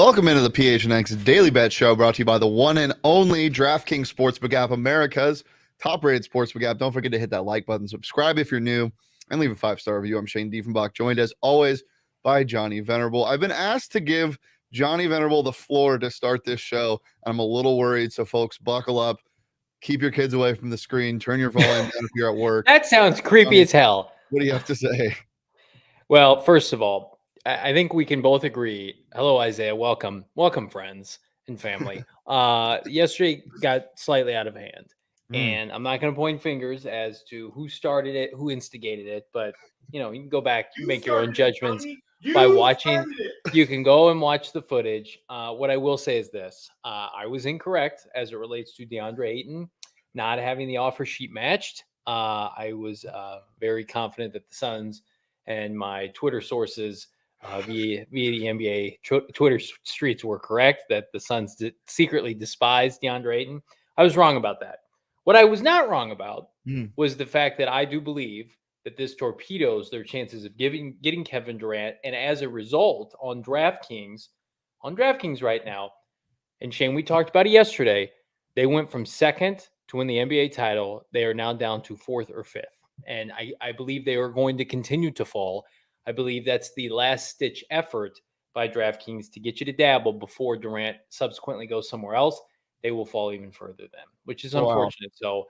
Welcome into the PHNX Daily Bet Show, brought to you by the one and only DraftKings Sportsbook app, America's top-rated sportsbook app. Don't forget to hit that like button, subscribe if you're new, and leave a 5-star review. I'm Shane Diefenbach, joined as always by Johnny Venerable. I've been asked to give Johnny Venerable the floor to start this show. I'm a little worried, so folks, buckle up. Keep your kids away from the screen. Turn your volume down if you're at work. That sounds creepy Johnny, as hell. What do you have to say? Well, first of all, I think we can both agree. Hello, Isaiah. Welcome, friends and family. Yesterday got slightly out of hand, and I'm not going to point fingers as to who started it, who instigated it, but you can go back, make your own judgments by watching. You can go and watch the footage. What I will say is this: I was incorrect as it relates to DeAndre Ayton not having the offer sheet matched. I was very confident that the Suns and my Twitter sources via the NBA Twitter streets were correct, that the Suns secretly despised DeAndre Ayton. I was wrong about that. What I was not wrong about was the fact that I do believe that this torpedoes their chances of getting Kevin Durant. And as a result, on DraftKings right now, and Shane, we talked about it yesterday, they went from second to win the NBA title. They are now down to fourth or fifth. And I believe they are going to continue to fall. I believe that's the last-ditch effort by DraftKings to get you to dabble before Durant subsequently goes somewhere else. They will fall even further then, which is unfortunate. So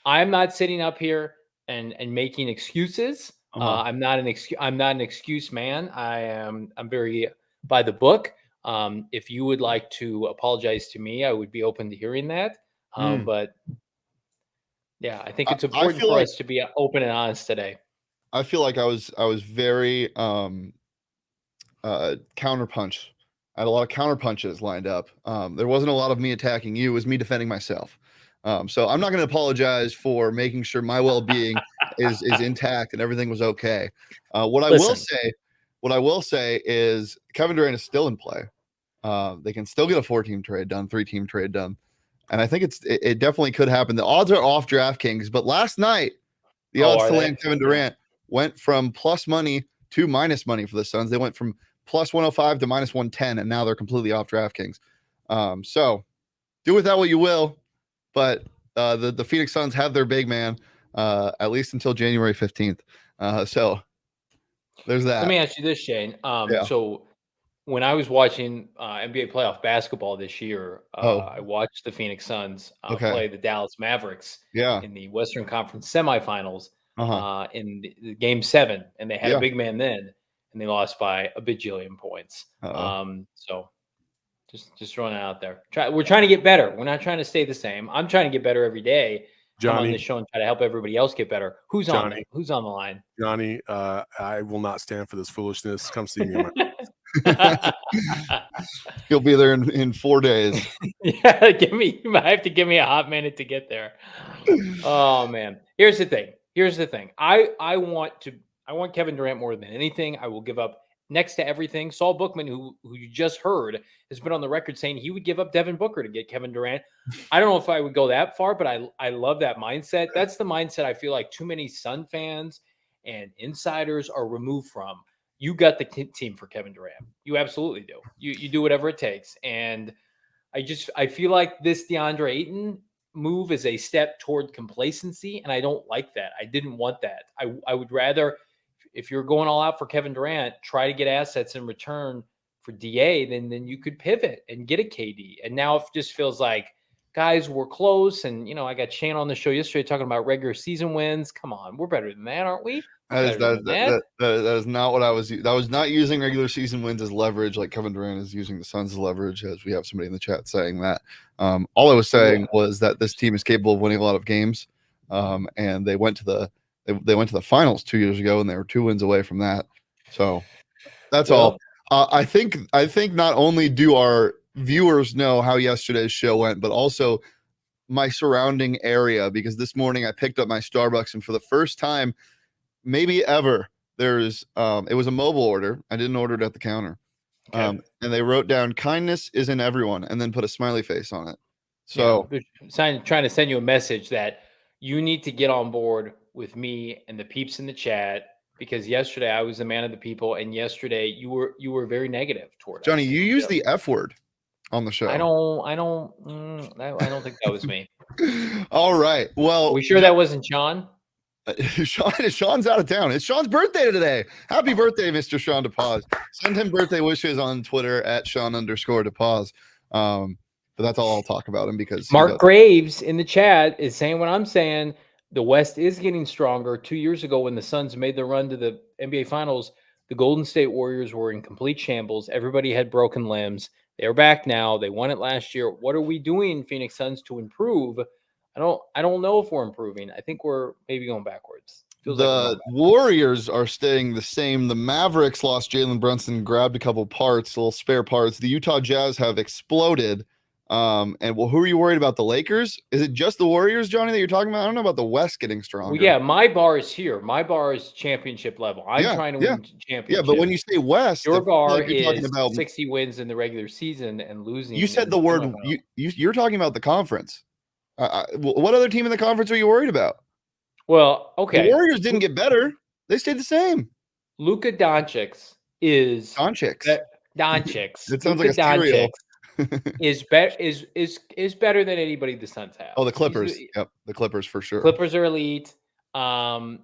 I'm not sitting up here and making excuses. I'm not an excuse man. I'm very by the book. If you would like to apologize to me, I would be open to hearing that. But yeah, I think it's important for us to be open and honest today. I feel like I was very counterpunch. I had a lot of counter punches lined up. There wasn't a lot of me attacking you. It was me defending myself. So I'm not going to apologize for making sure my well-being is intact and everything was okay. What I will say is Kevin Durant is still in play. They can still get a 4-team trade done, 3-team trade done. And I think it definitely could happen. The odds are off DraftKings, but last night the odds to land Kevin Durant went from plus money to minus money for the Suns. They went from plus 105 to minus 110, and now they're completely off DraftKings. So do with that what you will, but the Phoenix Suns have their big man at least until January 15th. So there's that. Let me ask you this, Shane. So when I was watching NBA playoff basketball this year, I watched the Phoenix Suns play the Dallas Mavericks in the Western Conference semifinals in the Game 7, and they had a big man then, and they lost by a bajillion points. So just throwing it out there. We're trying to get better. We're not trying to stay the same. I'm trying to get better every day. Johnny, I'm on this show and try to help everybody else get better. Who's on the line? Johnny, I will not stand for this foolishness. Come see me. You'll be there in 4 days. You might have to give me a hot minute to get there. Oh man. Here's the thing. I want Kevin Durant more than anything. I will give up next to everything. Saul Bookman, who you just heard, has been on the record saying he would give up Devin Booker to get Kevin Durant. I don't know if I would go that far, but I love that mindset. That's the mindset I feel like too many Sun fans and insiders are removed from. You got the team for Kevin Durant. You absolutely do. You do whatever it takes. And I feel like this DeAndre Ayton move is a step toward complacency, and I don't like that. I didn't want that. I would rather, if you're going all out for Kevin Durant, try to get assets in return for DA, then you could pivot and get a KD. And now it just feels like, guys, we're close. And, I got Shane on the show yesterday talking about regular season wins. Come on, we're better than that, aren't we? That is not what I was. That was not using regular season wins as leverage, like Kevin Durant is using the Suns as leverage. As we have somebody in the chat saying that. All I was saying was that this team is capable of winning a lot of games, and they went to the finals 2 years ago, and they were 2 wins away from that. So that's all. I think not only do our viewers know how yesterday's show went, but also my surrounding area, because this morning I picked up my Starbucks, and for the first time maybe ever, it was a mobile order. I didn't order it at the counter. And they wrote down kindness is in everyone and then put a smiley face on it. So trying to send you a message that you need to get on board with me and the peeps in the chat because yesterday I was the man of the people, and yesterday you were very negative toward Johnny, us. you use the F word on the show. I don't think that was me. All right. Well, Are we sure that wasn't Sean? Sean's out of town. It's Sean's birthday today. Happy birthday, Mr. Sean DePaz. Send him birthday wishes on Twitter at Sean_DePaz. But that's all I'll talk about him because Mark Graves in the chat is saying what I'm saying. The West is getting stronger. 2 years ago, when the Suns made the run to the NBA Finals, the Golden State Warriors were in complete shambles. Everybody had broken limbs. They're back now. They won it last year. What are we doing, Phoenix Suns, to improve? I don't know if we're improving. I think we're maybe going backwards. The Warriors are staying the same. The Mavericks lost Jalen Brunson, grabbed a couple parts, little spare parts. The Utah Jazz have exploded. And who are you worried about? The Lakers? Is it just the Warriors, Johnny, that you're talking about? I don't know about the West getting stronger. Well, yeah, my bar is here. My bar is championship level. I'm trying to win championship. Yeah, but when you say West, your bar is about 60 wins in the regular season and losing. You said the word. You're talking about the conference. What other team in the conference are you worried about? Well, okay. The Warriors didn't get better. They stayed the same. Luka Doncic is Doncic. It sounds like a cereal. is better than anybody the Suns have. Oh, the Clippers. Yep, the Clippers for sure. Clippers are elite. The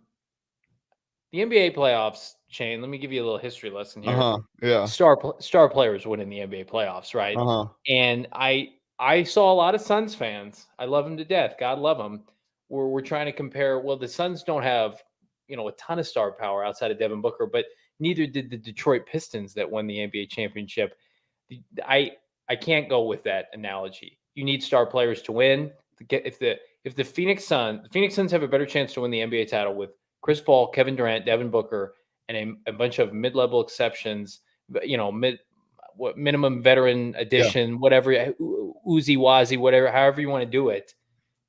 NBA playoffs, Shane, let me give you a little history lesson here. Yeah. Star players win in the NBA playoffs, right? And I saw a lot of Suns fans. I love them to death. God love them. We're trying to compare. Well, the Suns don't have, a ton of star power outside of Devin Booker, but neither did the Detroit Pistons that won the NBA championship. I can't go with that analogy. You need star players to win. If the Phoenix Suns have a better chance to win the NBA title with Chris Paul, Kevin Durant, Devin Booker, and a bunch of mid-level exceptions, minimum veteran addition, whatever, Uzi Wazi, whatever, however you want to do it,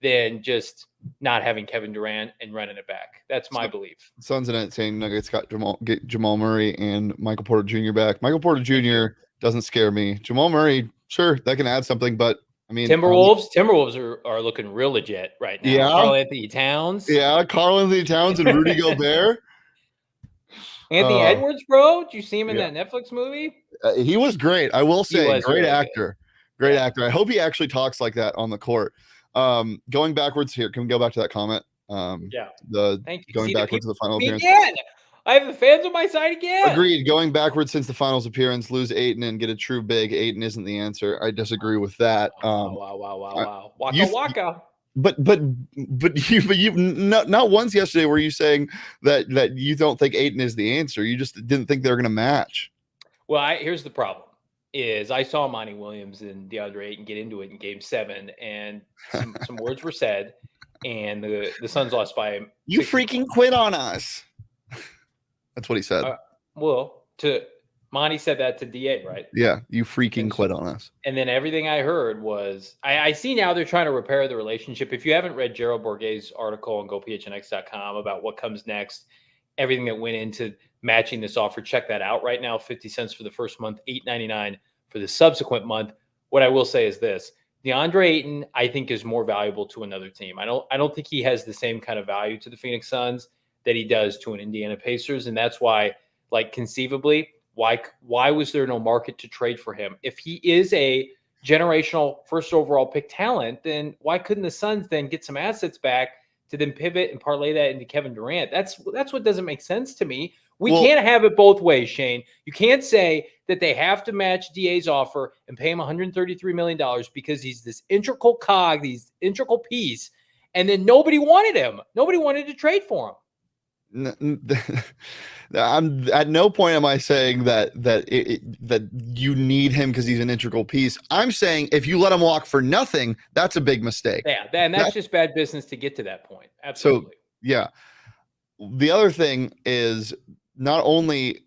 than just not having Kevin Durant and running it back. That's my belief. Suns and saying Nuggets got Jamal Murray and Michael Porter Jr. back. Michael Porter Jr. doesn't scare me. Jamal Murray, sure, that can add something, but I mean, Timberwolves are looking real legit right now. Yeah, Karl-Anthony Towns. Yeah, Karl-Anthony Towns and Rudy Gobert. Anthony Edwards, bro. Did you see him in that Netflix movie? He was great. I will say, great actor. Great actor. I hope he actually talks like that on the court. Going backwards here. Can we go back to that comment? Thank you. Going backwards to the final appearance. Again. I have the fans on my side again. Agreed. Going backwards since the finals appearance, lose Ayton and get a true big. Ayton isn't the answer. I disagree with that. Wow. Waka. But you not once yesterday were you saying that you don't think Ayton is the answer. You just didn't think they were going to match. Well, here's the problem. Is I saw Monty Williams and DeAndre Ayton get into it in Game 7, and some words were said, and the Suns lost by. You freaking quit on us. That's what he said. Monty said that to DA, right? Yeah, you freaking quit on us. And then everything I heard was, I see now they're trying to repair the relationship. If you haven't read Gerald Bourguet's article on GoPHNX.com about what comes next, everything that went into matching this offer, check that out right now. 50 cents for the first month, $8.99 for the subsequent month. What I will say is this: DeAndre Ayton, I think, is more valuable to another team. I don't think he has the same kind of value to the Phoenix Suns that he does to an Indiana Pacers. And that's why, conceivably, why was there no market to trade for him? If he is a generational first overall pick talent, then why couldn't the Suns then get some assets back to then pivot and parlay that into Kevin Durant? That's what doesn't make sense to me. We can't have it both ways, Shane. You can't say that they have to match DA's offer and pay him $133 million because he's this integral cog, this integral piece, and then nobody wanted him. Nobody wanted to trade for him. I'm at no point am I saying that you need him because he's an integral piece. I'm saying if you let him walk for nothing, that's a big mistake. Yeah, and that's just bad business to get to that point. Absolutely. So yeah, the other thing is not only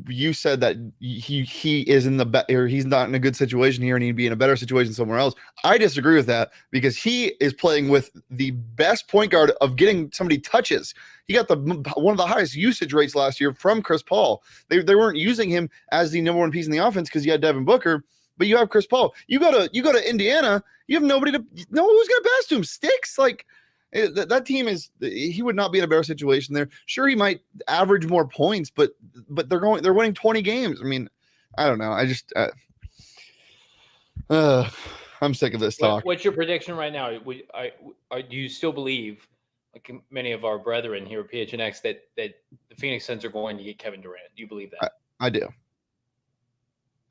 you said that he is in or he's not in a good situation here and he'd be in a better situation somewhere else. I disagree with that because he is playing with the best point guard of getting somebody touches. He got one of the highest usage rates last year from Chris Paul. They weren't using him as the number one piece in the offense because you had Devin Booker, but you have Chris Paul. You go to Indiana, you have nobody who's going to pass to him. Sticks, That team he would not be in a better situation there. Sure, he might average more points, but they're winning 20 games. I mean, I don't know. I just I'm sick of this talk. What's your prediction right now? Do you still believe, like many of our brethren here at PHNX, that the Phoenix Suns are going to get Kevin Durant? Do you believe that? I do.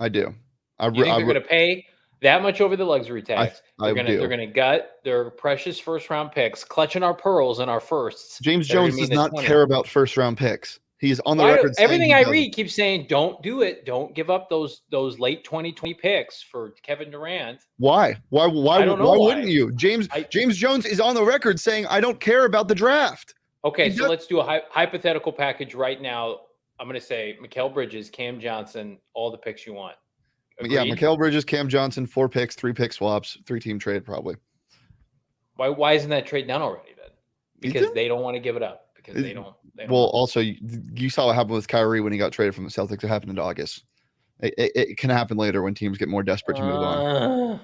You think they're going to pay that much over the luxury tax? They're going to gut their precious first round picks, clutching our pearls and our firsts. James Jones does not care about first round picks. He's on the record. Everything I read keeps saying, "Don't do it. Don't give up those late 2020 picks for Kevin Durant." Why? Why wouldn't you? James Jones is on the record saying, "I don't care about the draft." Okay, so let's do a hypothetical package right now. I'm going to say Mikal Bridges, Cam Johnson, all the picks you want. Agreed? Yeah, Mikal Bridges, Cam Johnson, 4 picks, 3 pick swaps, 3-team trade probably. Why isn't that trade done already then? Because they don't want to give it up. Because they don't. Well, also you saw what happened with Kyrie when he got traded from the Celtics. It happened in August. It can happen later when teams get more desperate to move on.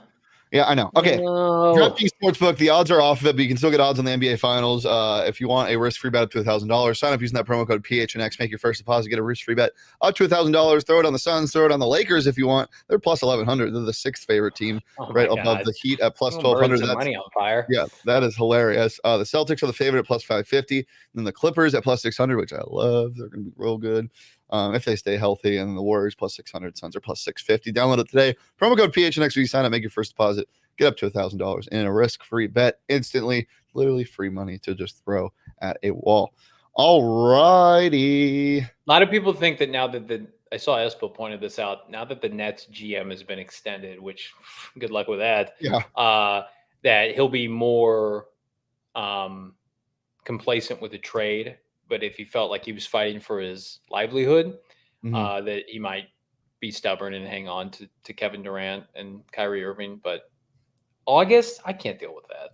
Yeah, I know. Okay. DraftKings Sportsbook, the odds are off of it, but you can still get odds on the NBA Finals. If you want a risk-free bet up to $1,000, sign up using that promo code PHNX. Make your first deposit, get a risk-free bet up to $1,000. Throw it on the Suns, throw it on the Lakers if you want. They're plus 1,100. They're the 6th favorite team, right above the Heat at plus 1,200. That's money on fire. Yeah, that is hilarious. The Celtics are the favorite at plus 550, and then the Clippers at plus 600, which I love. They're going to be real good if they stay healthy. And the Warriors plus 600, Suns are plus 650. Download it today. Promo code PHNX when you sign up. Make your first deposit. Get up to $1,000 in a risk-free bet instantly. Literally free money to just throw at a wall. All righty. A lot of people think that now that I saw Espo pointed this out, now that the Nets GM has been extended, which good luck with that. Yeah. That he'll be more complacent with the trade. But if he felt like he was fighting for his livelihood, that he might be stubborn and hang on to Kevin Durant and Kyrie Irving. But August, I can't deal with that.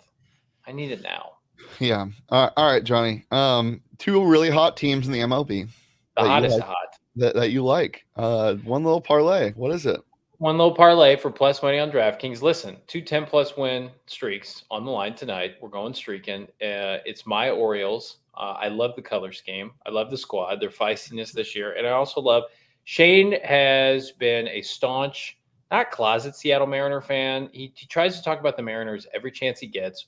I need it now. Yeah. All right, Johnny. 2 really hot teams in the MLB. The hottest hot. That you like. One little parlay. What is it? One little parlay for plus money on DraftKings. Listen, 2 10+ win streaks on the line tonight. We're going streaking. It's my Orioles. I love the color scheme. I love the squad, their feistiness this year. And I also love Shane has been a staunch, not closet Seattle Mariner fan. He tries to talk about the Mariners every chance he gets.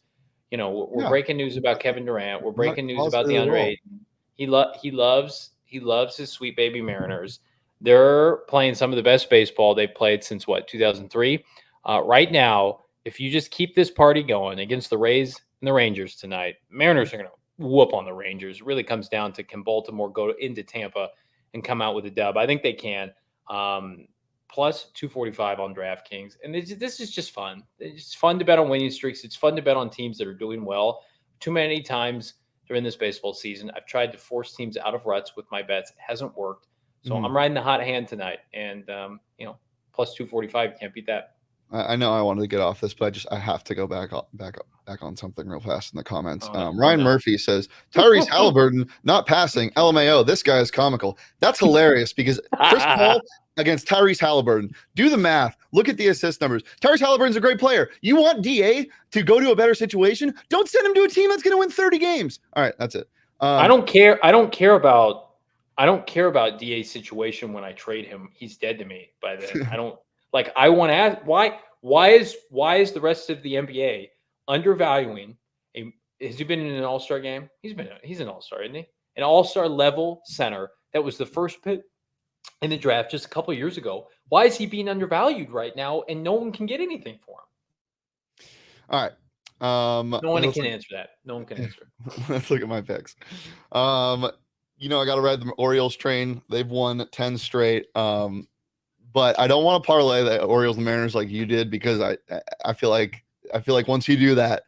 You know, we're breaking news about Kevin Durant. We're breaking news about DeAndre Ayton. He loves his sweet baby Mariners. They're playing some of the best baseball they've played since 2003. Right now, if you just keep this party going against the Rays and the Rangers tonight, Mariners are going to whoop on the Rangers. It really comes down to, can Baltimore go into Tampa and come out with a dub? I think they can. Plus 245 on DraftKings. And this is just fun. It's fun to bet on winning streaks. It's fun to bet on teams that are doing well. Too many times during this baseball season, I've tried to force teams out of ruts with my bets. It hasn't worked. So I'm riding the hot hand tonight. And, plus 245, can't beat that. I know I wanted to get off this, but I have to go back on something real fast in the comments. Ryan Murphy says, Tyrese Halliburton not passing. LMAO, this guy is comical. That's hilarious because, first of all, against Tyrese Halliburton, do the math. Look at the assist numbers. Tyrese Halliburton's a great player. You want DA to go to a better situation? Don't send him to a team that's going to win 30 games. All right, that's it. I don't care about DA's situation when I trade him. He's dead to me by then. I don't like. I want to ask why is the rest of the NBA undervaluing a? Has he been in an All-Star game? He's an All-Star, isn't he? An All-Star level center that was the first pick in the draft just a couple of years ago. Why is he being undervalued right now and no one can get anything for him? All right. No one can answer that. No one can answer. Let's look at my picks. I got to ride the Orioles train. They've won 10 straight. But I don't want to parlay the Orioles and Mariners like you did because I feel like once you do that,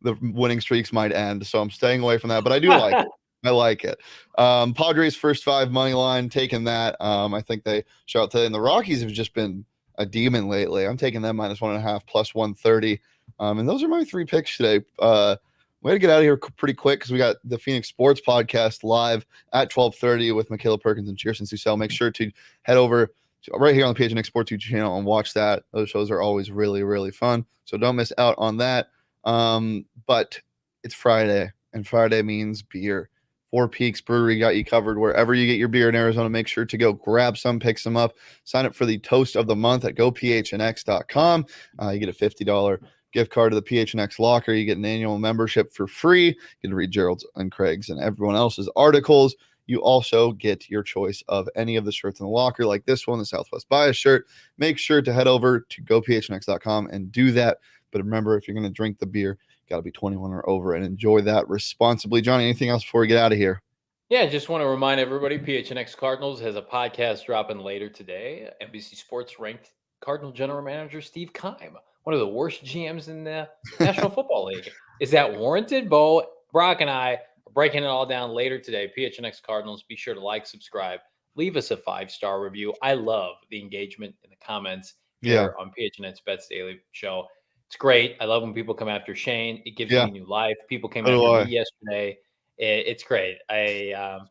the winning streaks might end. So I'm staying away from that. But I do like it. I like it. Padres first 5 money line, taking that. I think they show out today. And the Rockies have just been a demon lately. I'm taking them -1.5 plus 130. And those are my 3 picks today. We had to get out of here pretty quick because we got the Phoenix Sports Podcast live at 12:30 with Michaela Perkins and Cheerson Susel. Make sure to head over right here on the PHNX Sports YouTube channel and watch that. Those shows are always really, really fun. So don't miss out on that. But it's Friday, and Friday means beer. Four Peaks Brewery got you covered wherever you get your beer in Arizona. Make sure to go grab some, pick some up. Sign up for the Toast of the Month at gophnx.com. You get a $50 gift card to the PHNX Locker. You get an annual membership for free. You get to read Gerald's and Craig's and everyone else's articles. You also get your choice of any of the shirts in the locker, like this one, the Southwest Bias shirt. Make sure to head over to gophnx.com and do that. But remember, if you're going to drink the beer, got to be 21 or over and enjoy that responsibly. Johnny, anything else before we get out of here? Yeah, I just want to remind everybody, PHNX Cardinals has a podcast dropping later today. NBC Sports ranked Cardinal General Manager Steve Keim, one of the worst GMs in the National Football League. Is that warranted? Bo, Brock, and I are breaking it all down later today. PHNX Cardinals, be sure to like, subscribe, leave us a 5-star review. I love the engagement in the comments here on PHNX Bets Daily Show. It's great. I love when people come after Shane. It gives me new life. People came after me yesterday. It's great.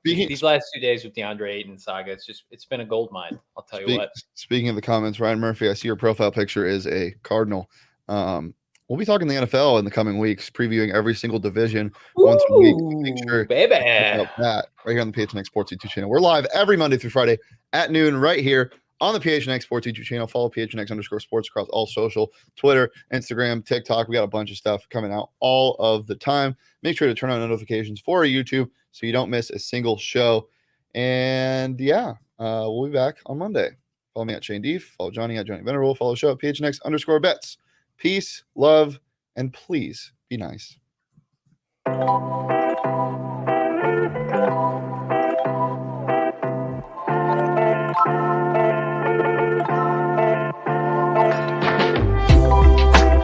These last 2 days with DeAndre Ayton saga, it's been a gold mine. I'll tell you what. Speaking of the comments, Ryan Murphy, I see your profile picture is a Cardinal. We'll be talking the NFL in the coming weeks, previewing every single division once a week. Make sure baby, that right here on the PHNX Sports YouTube channel. We're live every Monday through Friday at noon right here on the PHNX Sports YouTube channel. Follow PHNX_sports across all social, Twitter, Instagram, TikTok. We got a bunch of stuff coming out all of the time. Make sure to turn on notifications for our YouTube so you don't miss a single show. And we'll be back on Monday. Follow me at Shane Deef. Follow Johnny at Johnny Venerable. Follow the show at PHNX_bets. Peace, love, and please be nice.